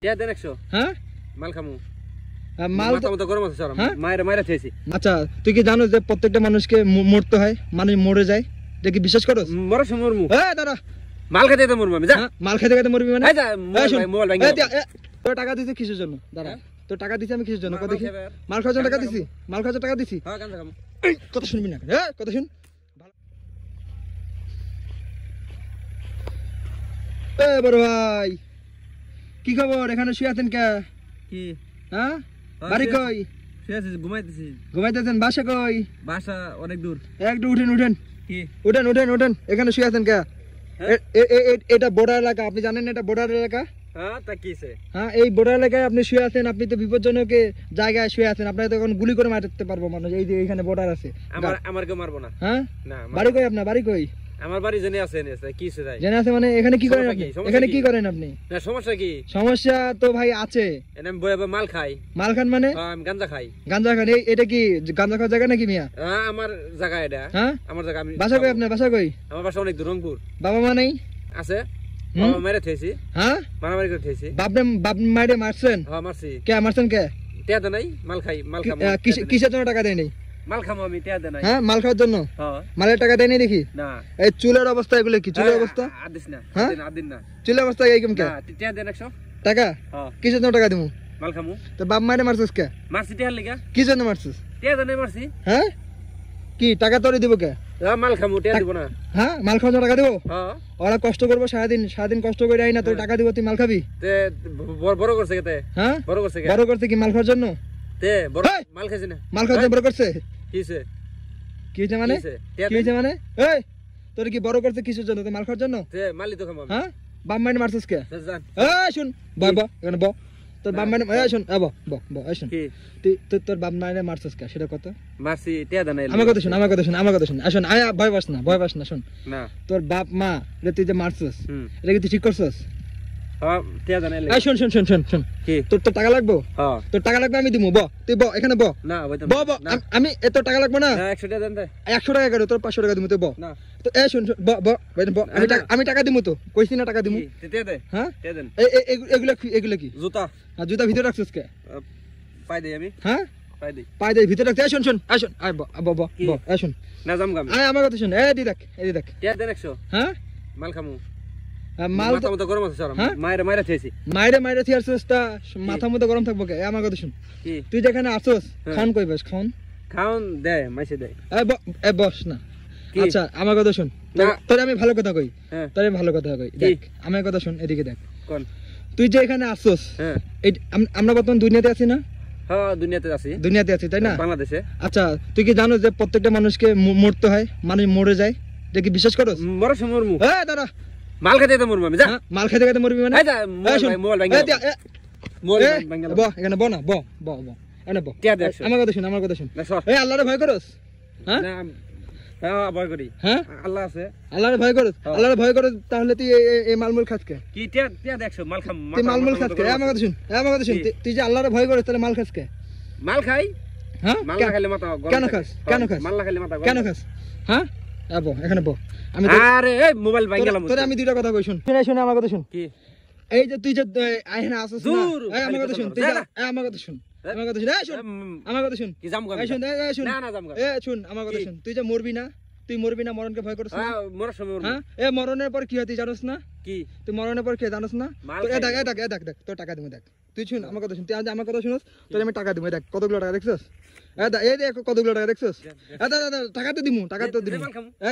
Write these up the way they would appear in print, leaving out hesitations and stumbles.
টিয়া দেন 100 হ্যাঁ মাল খামু মাল মাথা মতো গরম আছে স্যার মায়ের মায়ের থেছি। আচ্ছা তুই কি জানো যে প্রত্যেকটা মানুষকে মরতে হয়, মানুষ মরে যায়, এটা কি বিশ্বাস করো? মরে মরমু দাঁড়া, মাল খেতে তো মরমু আমি। যা মাল খেতে খেতে মরবি মানে? মোবাইল ভাঙি তোর টাকা দিছি কিসের জন্য? দাঁড়া, তোর টাকা দিছি আমি কিসের জন্য? কত দেখি মাল খাওয়ার জন্য টাকা দিছি, মাল খাওয়ার টাকা দিছি। হ্যাঁ গাঞ্জা খামু। কথা শুনবি না? কথা শুন। বড় ভাই কি খবর? এখানে শুয়ে আছেন কে? কি হ্যাঁ বাড়ি কই? শুয়ে আছি, ঘুমাইতেছি। ঘুমাইতেছেন? বাসা কই? বাসা অনেক দূর। একটু উঠেন উঠেন কি উঠেন উঠেন উঠেন। এখানে শুয়ে আছেন কে? এটা বর্ডার এলাকা, আপনি জানেন না এটা বর্ডার এলাকা? হ্যাঁ তা কিছে? হ্যাঁ এই বর্ডার এলাকায় আপনি শুয়ে আছেন, আপনি তো বিপজ্জনক জায়গায় শুয়ে আছেন, আপনাকে তখন গুলি করে মারতে পারবো মানুষ। এই যে এখানে বর্ডার আছে। আমার কেউ মারবো না। হ্যাঁ না বাড়ি কই আপনার? বাড়ি কই? আমার বাড়ি জেনে আছে কিছে তাই? জেনে আছে মানে এখানে কি করেন আপনি? এখানে কি করেন আপনি? না সমস্যা কি? সমস্যা তো ভাই আছে। এনে বয়ে মাল খাই। মাল খান মানে? আমি গাঞ্জা খাই। গাঞ্জা খান? এটা কি গাঞ্জা খাওয়ার জায়গা নাকি মিয়া? হ্যাঁ আমার জায়গা এটা। হ্যাঁ আমার জায়গা। আমি বাসা কই আপনার? বাসা কই? আমার বাসা অনেক দূর, রংপুর। বাবা মা নাই? আছে। বাবা মেরে থেছি। হ্যাঁ মারামারি করে থেছি। বাপ মাইরে মারছেন? হ্যাঁ মারছি। কে মারছেন? কে? টিয়া দে নাই, মাল খাই, মাল খামু। কিসের জন্য টাকা দেয় নাই? মাল খামু আমি, টিয়া দে নাই। হ্যাঁ মাল খাওয়ার জন্য? হ্যাঁ। মালের টাকা দেয় নাই দেখি? না। এই চুলের অবস্থা এগুলো কি? চুলের অবস্থা? আদিস না। হ্যাঁ? আদিন না। চুলের অবস্থা এইরকম কে? না, টিয়া দেন 100 টাকা? হ্যাঁ। কিসের জন্য টাকা দিমু? মাল খামু। তো বাপ মাইরে মারছিস কে? মারছি টিয়ার লাগা। কি জন্য মারছিস? টিয়া দে নাই মারছি। হ্যাঁ কি টাকা তোরে দিব কে? মাল খামু, টিয়া দিব না। হ্যাঁ মাল খাওয়ার জন্য টাকা দেবো? হ্যাঁ। ওরা কষ্ট করবো সারাদিন কষ্ট করে আই না, তোর টাকা দিব, তুই মাল খাবি? তে বড় করছে কেতে? হ্যাঁ বড় করছে কে? বড় করতে কি মাল খাওয়ার জন্য? তে বড় মাল খাইছে না? মাল খাওয়ার জন্য বড় করছে? কিছে? কি হয়েছে মানে? কি হয়েছে মানে? এই তোর কি বড় করছে কিসের জন্য? তুই মাল খাওয়ার জন্য? তে মালি তো খামু আমি। হ্যাঁ বাপ মাইরে মারছিস কে? জান। এই শুন বাবা এখানে বল। তোর বাপ মাইরে শুন এই শুন তুই তোর বাপ মাইরে মারছিস কে সেটা কত? মারছি, টিয়া দে নাই। আমার কথা শুন, আমার কথা শুন, আমার কথা শুন। আসুন আয়, ভয় পাস না শুন। না। তোর বাপ মা তুই যে মারছিস এটা কি তুই ঠিক করছিস? হ্যাঁ টিয়া দে নাই। এই শুন শুন শুন শুন শুন কি তোর টাকা লাগবে? হ্যাঁ তোর টাকা লাগবে আমি দিমু। তুই এখানে না আমি এত টাকা লাগবে না। 100 টাকা দেন তাই। 100 টাকা করে তোর 500 টাকা দিমু। তুই না। তো এই শুন আমি টাকা দিমু, তো কইছি না টাকা দিমু। টিয়া দে। হ্যাঁ টিয়া দেন। এগুলো কি? জুতা। আর জুতা ভিতরে রাখছিস কে? পাই দেই আমি। হ্যাঁ পাই দেই। পাই দে ভিতরে রাখতে। শুন আয় এই শুন না জাম গাম। আয় আমার কথা শুন। এই দেখ টিয়া দেন 100। হ্যাঁ মাল খামু। মাল মাথা মতো গরম আছে স্যার মায়ের থেছি। মাইরে থিয়ারছিস তা মাথা মতো গরম থাকবো কে? আমার কথা শুন, কি তুই যেখানে আসছিস খান কই বস? খাওন দে মাইছে দে। বস না। আচ্ছা আমার কথা শুন, তোরে আমি ভালো কথা কই। দেখ আমার কথা শুন, এদিকে দেখ। কোন? তুই যে এখানে আসছিস, হ্যাঁ আমরা বর্তমান দুনিয়াতে আছি না? হ্যাঁ দুনিয়াতে আছি তাই না? বাংলাদেশে। আচ্ছা তুই কি জানো যে প্রত্যেকটা মানুষকে মরতে হয়, মানুষ মরে যায়, এটা কি বিশ্বাস করো? মরে মরমু। দাঁড়া, মাল খেতে তো মরমু আমি। যা মাল খেতে খেতে মরবি মানে? মোবাইল ভাঙি। এখানে বনা এনে আমার কথা শুন, আমার কথা শুন। আল্লাহরে ভয় করস? হ্যাঁ ভয় করি। হ্যাঁ আল্লাহ আছে। আল্লাহরে ভয় করস? আল্লাহরে ভয় করস তাহলে তুই এই মালমূল খাস কে? কি টিয়া দেখছো মাল খাম? তুই মালমূল খাস কে? আমার কথা শুন, তুই যে আল্লাহরে ভয় করস তাহলে মাল খাস কে? মাল খাই। হ্যাঁ মাল না খাইলে মাথা গরম। কেন খাস? মাল না খাইলে মাথা গরম। কেন খাস? হ্যাঁ এখানে আমি আরে এই মোবাইল ভাঙি গেলাম। তোরে আমি দুইটা কথা কই, শুন আমার কথা শুন। কি? এই যে তুই যে এখানে আসছিস না, আমার কথা শুন, আমার কথা শুন। কি জাম গাম? শুন না জাম গাম। শুন আমার কথা শুন। তুই যে মরবি না, মরণকে ভয় করছিস? হ্যাঁ মরার সময় মরবো। হ্যাঁ মরণের পর কি হয় তুই জানোস না? কি? তুই মরণের পর কি জানোস না? দেখ তোর টাকা দিমু। দেখ তুই শুন আমার কথা শুন, তুই আজ আমার কথা শুনস, তোর আমি টাকা দিমু। দেখ কতগুলো টাকা দেখছস? এই দেখ কতগুলো টাকা দেখছস? টাকা তো দিমু।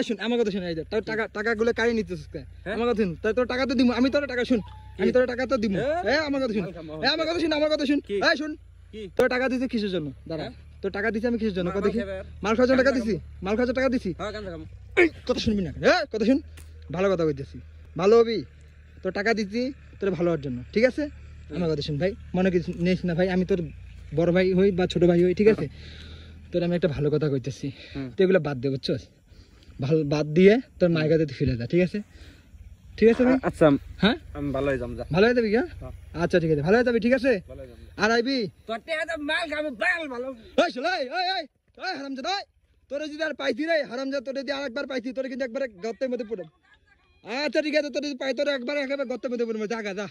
শুন আমার কথা শুন। এই দেখ তোর টাকাগুলো কাড়ি নিতেছিস কে? আমার কথা শুন, তোর টাকা তো দিমু। আমি তোর টাকা শুন, আমি তোর টাকা তো দিমু। আমার কথা শুন, আমার কথা শুন। শুন তোর টাকা দিছিস কিসের জন্য? দাঁড়া, তোর টাকা দিছি আমি কিসের জন্য? কত দেখি মাল খাওয়ার জন্য টাকা দিছি, মাল খাওয়ার টাকা দিছি। হ্যাঁ গাঞ্জা খামু। কথা শুনবি না? কথা শুন, ভালো কথা কইতেছি, ভালো হবি। তোর টাকা দিছি তোর ভালো হওয়ার জন্য, ঠিক আছে? আমার কথা শুন ভাই, মনে কিছু নিস না ভাই, আমি তোর বড় ভাই হই বা ছোট ভাই হই, ঠিক আছে? তোর আমি একটা ভালো কথা কইতেছি, তুই এগুলো বাদ দে, বুঝছস? ভালো বাদ দিয়ে তোর মায়ের কাছে ফিরে যা, ঠিক আছে? ঠিক আছে ভাই? আচ্ছা হ্যাঁ আমি ভালো হয়ে যাম। যা ভালো হয়ে যাবি? আচ্ছা ঠিক আছে, ভালো হয়ে যাবি, ঠিক আছে? আর আইবি তোর টিয়া তো মাল খাবো ভালো। হারামজাদা, তোরে যদি আর পাইতি রে হারামজাদা, তোরে যদি আরেকবার পাইতি তোরে কিন্তু একবারে গর্তের মধ্যে পড়ে। আচ্ছা ঠিক আছে, তোর যদি পাই তোরে একবার একেবারে গর্তের মধ্যে পড়ে। জাগা যা।